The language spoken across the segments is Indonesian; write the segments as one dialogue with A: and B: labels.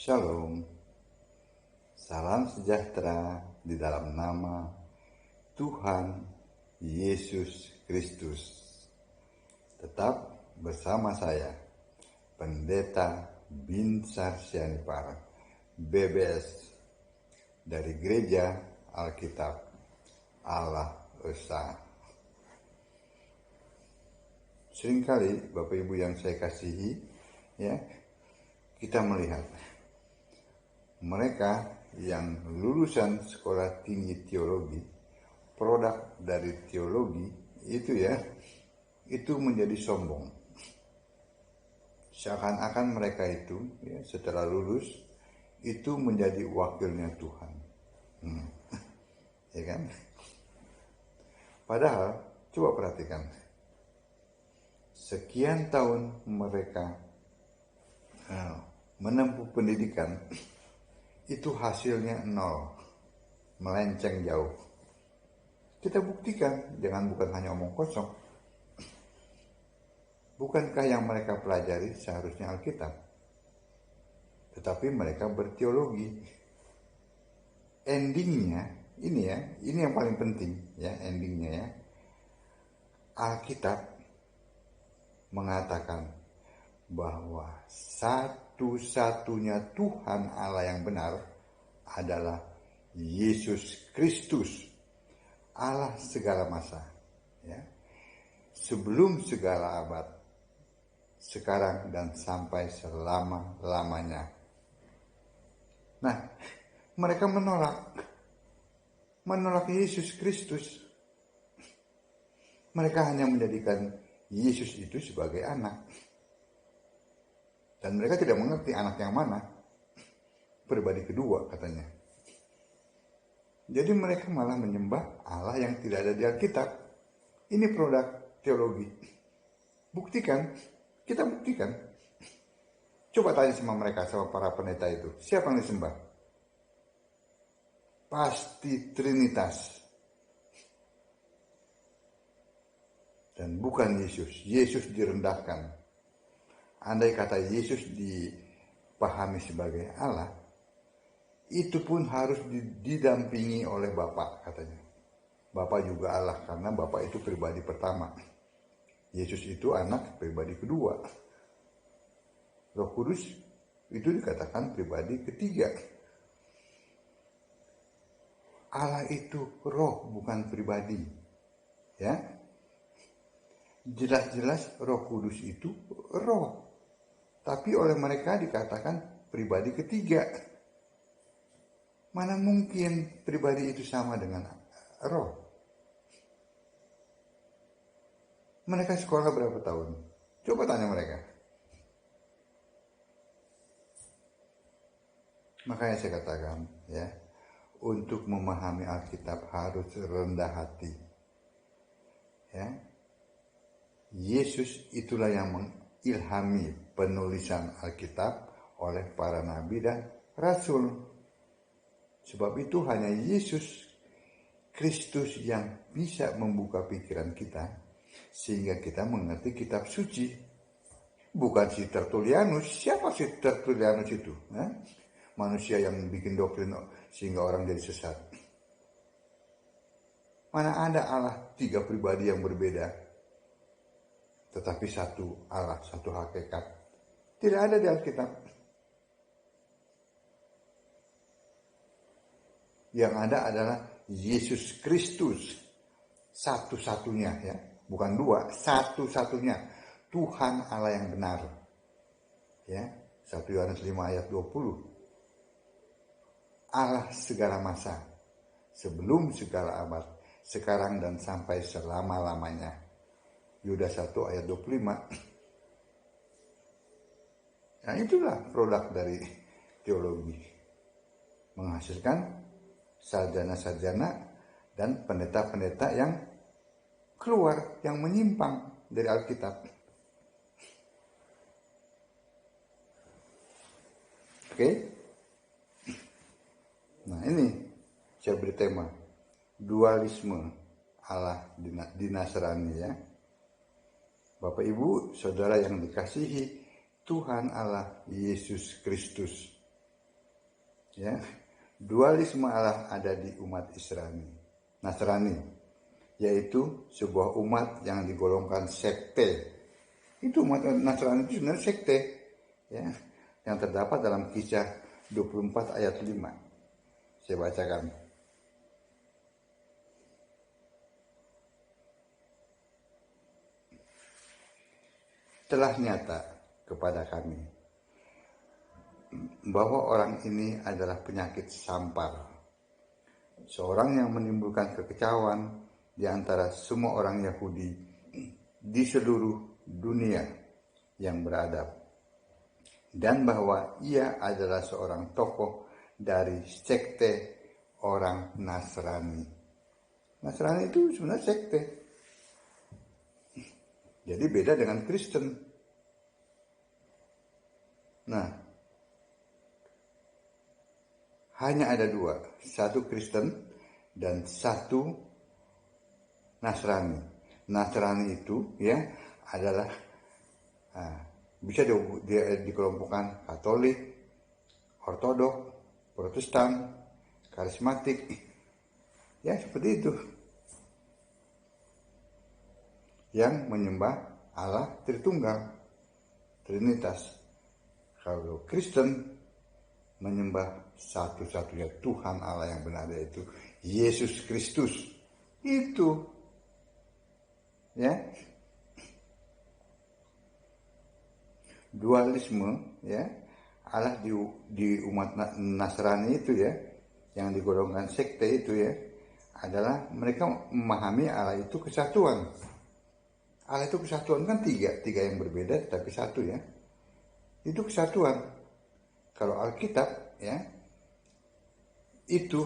A: Shalom, salam sejahtera di dalam nama Tuhan Yesus Kristus. Tetap bersama saya, Pendeta Binsar Sianipar, BBS, dari Gereja Alkitab Allah Esa. Seringkali Bapak Ibu yang saya kasihi, kita melihat mereka yang lulusan sekolah tinggi teologi, produk dari teologi itu menjadi sombong. Seakan-akan mereka itu setelah lulus itu menjadi wakilnya Tuhan. Ya kan? Padahal coba perhatikan, sekian tahun mereka menempuh pendidikan, itu hasilnya nol, melenceng jauh. Kita buktikan, bukan hanya omong kosong. Bukankah yang mereka pelajari seharusnya Alkitab? Tetapi mereka berteologi. Endingnya, ini yang paling penting endingnya Alkitab mengatakan bahwa satu-satunya Tuhan Allah yang benar adalah Yesus Kristus, Allah segala masa, sebelum segala abad, sekarang dan sampai selama-lamanya. Nah, mereka menolak Yesus Kristus. Mereka hanya menjadikan Yesus itu sebagai anak. Dan mereka tidak mengerti anak yang mana, pribadi kedua katanya. Jadi mereka malah menyembah Allah yang tidak ada di Alkitab. Ini produk teologi. Buktikan, kita buktikan. Coba tanya sama mereka, sama para pendeta itu, siapa yang disembah? Pasti Trinitas. Dan bukan Yesus. Yesus direndahkan. Andai kata Yesus dipahami sebagai Allah, itu pun harus didampingi oleh Bapa katanya. Bapa juga Allah karena Bapa itu pribadi pertama. Yesus itu anak pribadi kedua. Roh Kudus itu dikatakan pribadi ketiga. Allah itu roh, bukan pribadi. Jelas-jelas Roh Kudus itu roh. Tapi oleh mereka dikatakan pribadi ketiga. Mana mungkin pribadi itu sama dengan roh? Mereka sekolah berapa tahun? Coba tanya mereka. Makanya saya katakan, untuk memahami Alkitab harus rendah hati. Yesus itulah yang mengilhami penulisan Alkitab oleh para nabi dan rasul. Sebab itu hanya Yesus Kristus yang bisa membuka pikiran kita sehingga kita mengerti kitab suci. Bukan si Tertullianus. Siapa si Tertullianus itu? Manusia yang bikin doktrin sehingga orang jadi sesat. Mana ada Allah 3 pribadi yang berbeda, tetapi satu Allah, satu hakikat. Tidak ada di Alkitab. Yang ada adalah Yesus Kristus, satu-satunya, bukan 2, satu-satunya Tuhan Allah yang benar. 1 Yohanes 5 ayat 20. Allah segala masa, sebelum segala abad, sekarang dan sampai selama-lamanya. Yudas 1 ayat 25. Nah, itulah produk dari teologi. Menghasilkan sarjana-sarjana dan pendeta-pendeta yang keluar, yang menyimpang dari Alkitab. Oke? Nah, ini saya beri tema dualisme Allah di Nasrani, Bapak Ibu, saudara yang dikasihi Tuhan Allah Yesus Kristus. Ya, dualisme Allah ada di umat Nasrani, yaitu sebuah umat yang digolongkan sekte. Itu umat Nasrani itu sebenarnya sekte, ya, yang terdapat dalam Kisah 24 ayat 5. Saya bacakan. Telah nyata kepada kami bahwa orang ini adalah penyakit sampar, seorang yang menimbulkan kekecauan di antara semua orang Yahudi di seluruh dunia yang beradab, dan bahwa ia adalah seorang tokoh dari sekte orang Nasrani. Nasrani itu sebenarnya sekte, jadi beda dengan Kristen. Nah, hanya ada dua, satu Kristen dan satu Nasrani. Nasrani itu ya adalah bisa dikelompokkan Katolik, Ortodok, Protestan, Karismatik, ya seperti itu, yang menyembah Allah Tritunggal, Trinitas. Kalau Kristen menyembah satu-satunya Tuhan Allah yang benar, yaitu Yesus Kristus. Itu ya, dualisme ya Allah di umat Nasrani itu ya, yang digolongkan sekte itu ya, adalah mereka memahami Allah itu kesatuan. Allah itu kesatuan kan tiga yang berbeda tapi satu ya. Itu kesatuan. Kalau Alkitab ya itu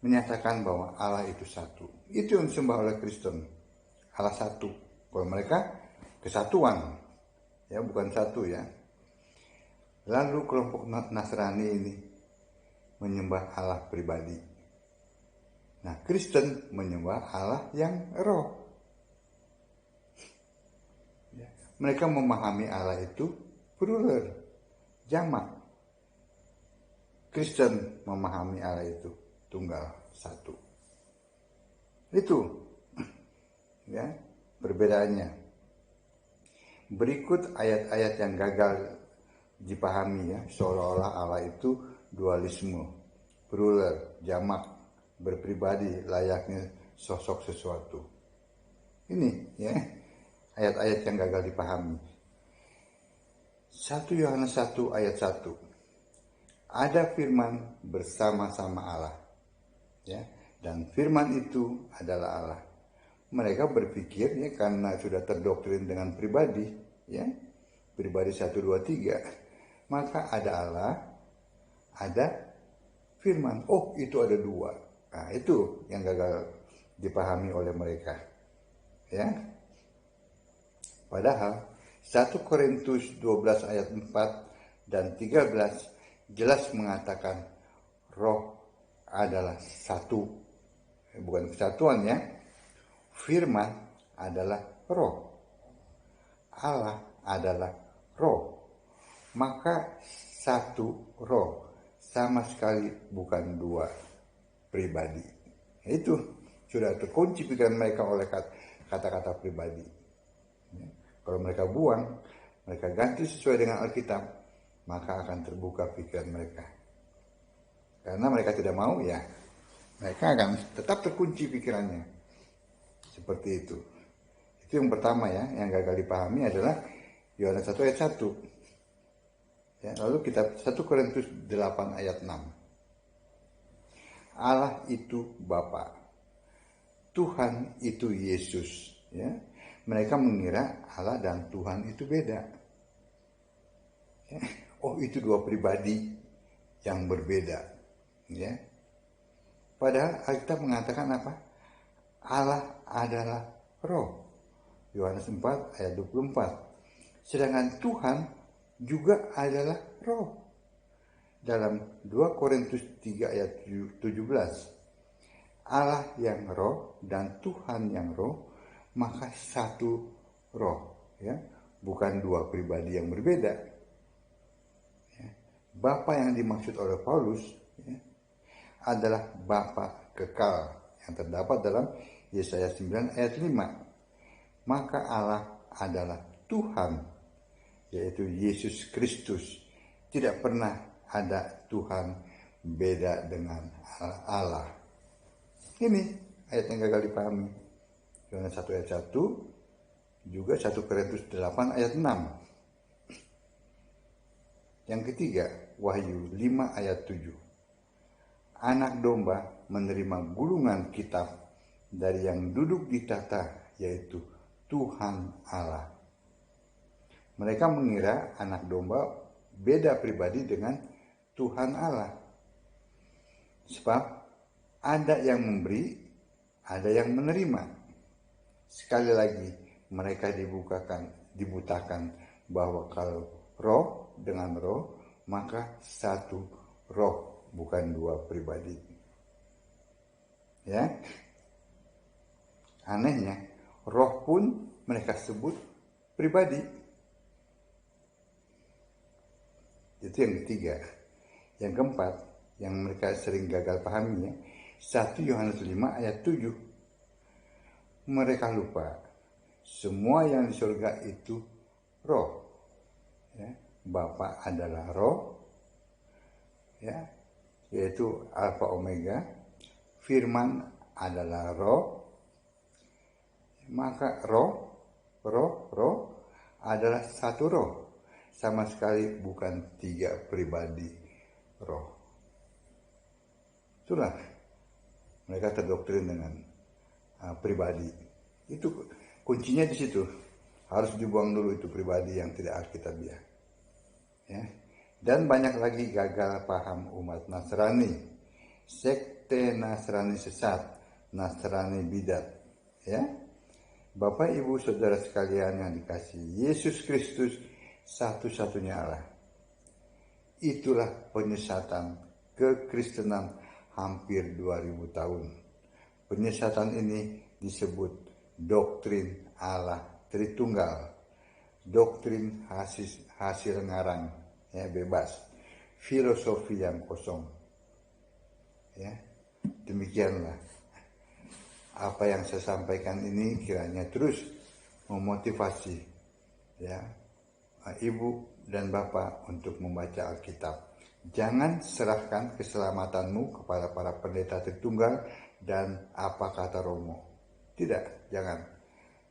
A: menyatakan bahwa Allah itu satu. Itu yang disembah oleh Kristen. Allah satu. Kalau mereka kesatuan, ya bukan satu ya. Lalu kelompok Nasrani ini menyembah Allah pribadi. Nah, Kristen menyembah Allah yang roh. Mereka memahami Allah itu plural, jamak. Kristen memahami Allah itu tunggal, satu. Itu ya perbedaannya. Berikut ayat-ayat yang gagal dipahami ya, seolah-olah Allah itu dualisme, plural, jamak, berpribadi layaknya sosok sesuatu. Ini ya ayat-ayat yang gagal dipahami. 1 Yohanes 1 ayat 1. Ada firman bersama-sama Allah. Ya, dan firman itu adalah Allah. Mereka berpikir ya karena sudah terdoktrin dengan pribadi, ya. Pribadi 1 2 3. Maka ada Allah, ada firman. Oh, itu ada dua. Nah, itu yang gagal dipahami oleh mereka. Ya. Padahal 1 Korintus 12 ayat 4 dan 13 jelas mengatakan roh adalah satu. Bukan kesatuan ya. Firman adalah roh. Allah adalah roh. Maka satu roh, sama sekali bukan dua pribadi. Itu sudah terkunci pikiran mereka oleh kata-kata pribadi. Kalau mereka buang, mereka ganti sesuai dengan Alkitab, maka akan terbuka pikiran mereka. Karena mereka tidak mau ya, mereka akan tetap terkunci pikirannya. Seperti itu. Itu yang pertama ya, yang gagal dipahami adalah Yohanes 1 ayat 1. Ya, lalu kitab 1 Korintus 8 ayat 6. Allah itu Bapa, Tuhan itu Yesus. Ya. Mereka mengira Allah dan Tuhan itu beda. Ya. Oh, itu dua pribadi yang berbeda. Ya. Padahal Alkitab mengatakan apa? Allah adalah roh. Yohanes 4 ayat 24. Sedangkan Tuhan juga adalah roh. Dalam 2 Korintus 3 ayat 17. Allah yang roh dan Tuhan yang roh, maka satu roh, ya, bukan dua pribadi yang berbeda. Ya. Bapa yang dimaksud oleh Paulus adalah Bapa kekal yang terdapat dalam Yesaya 9 ayat 5. Maka Allah adalah Tuhan, yaitu Yesus Kristus. Tidak pernah ada Tuhan beda dengan Allah. Ini ayat yang gagal dipahami. Yohanes 1 ayat 1, juga 1 Korintus 8 ayat 6. Yang ketiga, Wahyu 5 ayat 7. Anak domba menerima gulungan kitab dari yang duduk di tahta, yaitu Tuhan Allah. Mereka mengira anak domba beda pribadi dengan Tuhan Allah. Sebab ada yang memberi, ada yang menerima. Sekali lagi mereka dibutakan bahwa kalau roh dengan roh, maka satu roh, bukan dua pribadi. Ya. Anehnya, roh pun mereka sebut pribadi. Itu yang ketiga. Yang keempat, yang mereka sering gagal pahaminya, 1 Yohanes 5 ayat 7. Mereka lupa semua yang di surga itu roh. Ya, Bapa adalah roh, ya, yaitu Alfa Omega. Firman adalah roh. Maka roh adalah satu roh. Sama sekali bukan tiga pribadi roh. Itulah mereka terdoktrin dengan pribadi. Itu kuncinya di situ. Harus dibuang dulu itu pribadi yang tidak alkitabiah. Ya. Dan banyak lagi gagal paham umat Nasrani, sekte Nasrani sesat, Nasrani bidat. Ya, Bapak Ibu Saudara sekalian yang dikasihi, Yesus Kristus satu-satunya Allah. Itulah penyesatan kekristenan hampir 2000 tahun. Penyesatan ini disebut doktrin Allah Tritunggal, doktrin hasil ngarang, ya, bebas, filosofi yang kosong. Ya, demikianlah apa yang saya sampaikan ini kiranya terus memotivasi, ya, Ibu dan Bapak untuk membaca Alkitab. Jangan serahkan keselamatanmu kepada para pendeta Tritunggal dan apa kata Romo. Tidak, jangan.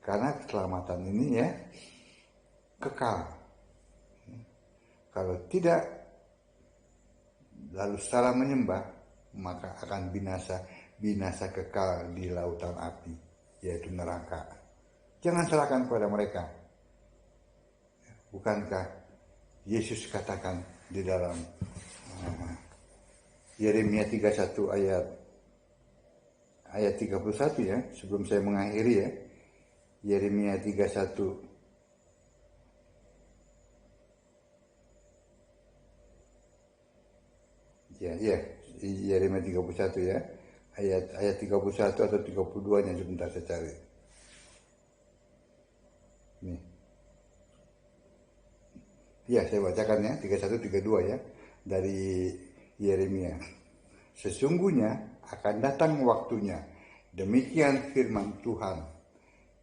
A: Karena keselamatan ini, ya, kekal. Kalau tidak lalu salah menyembah, maka akan binasa kekal di lautan api, yaitu neraka. Jangan serahkan kepada mereka. Bukankah Yesus katakan di dalam Yeremia 31 ayat 31, ya, sebelum saya mengakhiri, ya, Yeremia 31 Yeremia 31, ya, ayat 31 atau 32-nya, sebentar saya cari. Nih. Ya, saya bacakan, ya, 31 32, ya, dari Yeremia. Sesungguhnya akan datang waktunya, demikian firman Tuhan.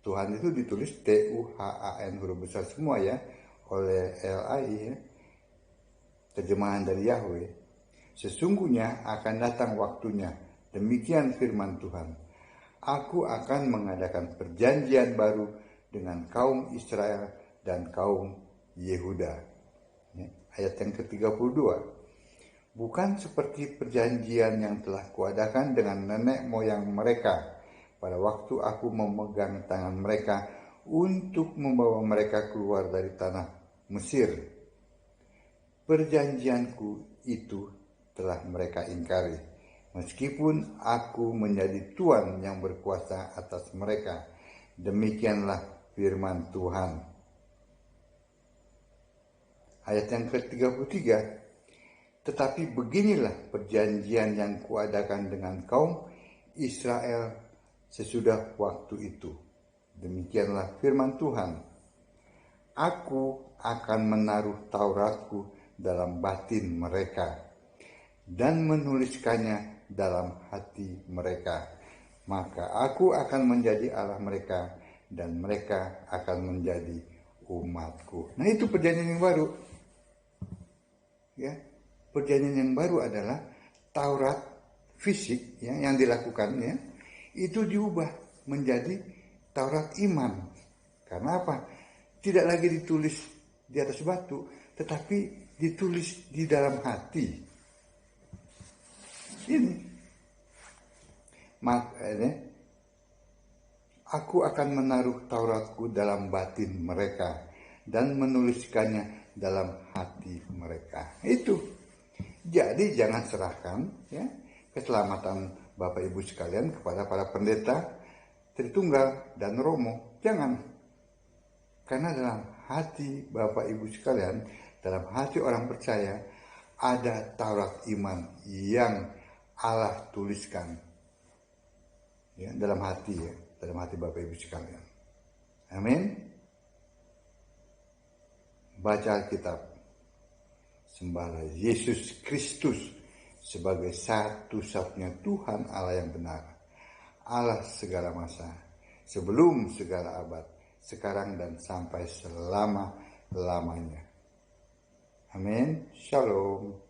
A: Tuhan itu ditulis Tuhan huruf besar semua, ya, oleh LAI, ya, terjemahan dari Yahweh. Sesungguhnya akan datang waktunya, demikian firman Tuhan. Aku akan mengadakan perjanjian baru dengan kaum Israel dan kaum Yehuda. Ya, ayat yang ke-32. Bukan seperti perjanjian yang telah kuadakan dengan nenek moyang mereka pada waktu aku memegang tangan mereka untuk membawa mereka keluar dari tanah Mesir. Perjanjianku itu telah mereka ingkari, meskipun aku menjadi Tuhan yang berkuasa atas mereka. Demikianlah firman Tuhan. Ayat yang ke-33. Tetapi beginilah perjanjian yang kuadakan dengan kaum Israel sesudah waktu itu. Demikianlah firman Tuhan. Aku akan menaruh Tauratku dalam batin mereka dan menuliskannya dalam hati mereka. Maka aku akan menjadi Allah mereka dan mereka akan menjadi umatku. Nah, itu perjanjian yang baru. Ya, perjanjian yang baru adalah Taurat fisik ya, yang dilakukannya itu diubah menjadi Taurat iman. Karena apa? Tidak lagi ditulis di atas batu, tetapi ditulis di dalam hati. Ini makanya aku akan menaruh Tauratku dalam batin mereka dan menuliskannya dalam hati mereka. Itu. Jadi jangan serahkan ya keselamatan Bapak Ibu sekalian kepada para pendeta, Tritunggal dan Romo. Jangan. Karena dalam hati Bapak Ibu sekalian, dalam hati orang percaya ada Taurat iman yang Allah tuliskan ya, dalam hati Bapak Ibu sekalian. Amin. Baca Alkitab, sembahlah Yesus Kristus sebagai satu-satunya Tuhan Allah yang benar, Allah segala masa, sebelum segala abad, sekarang dan sampai selama-lamanya. Amin. Shalom.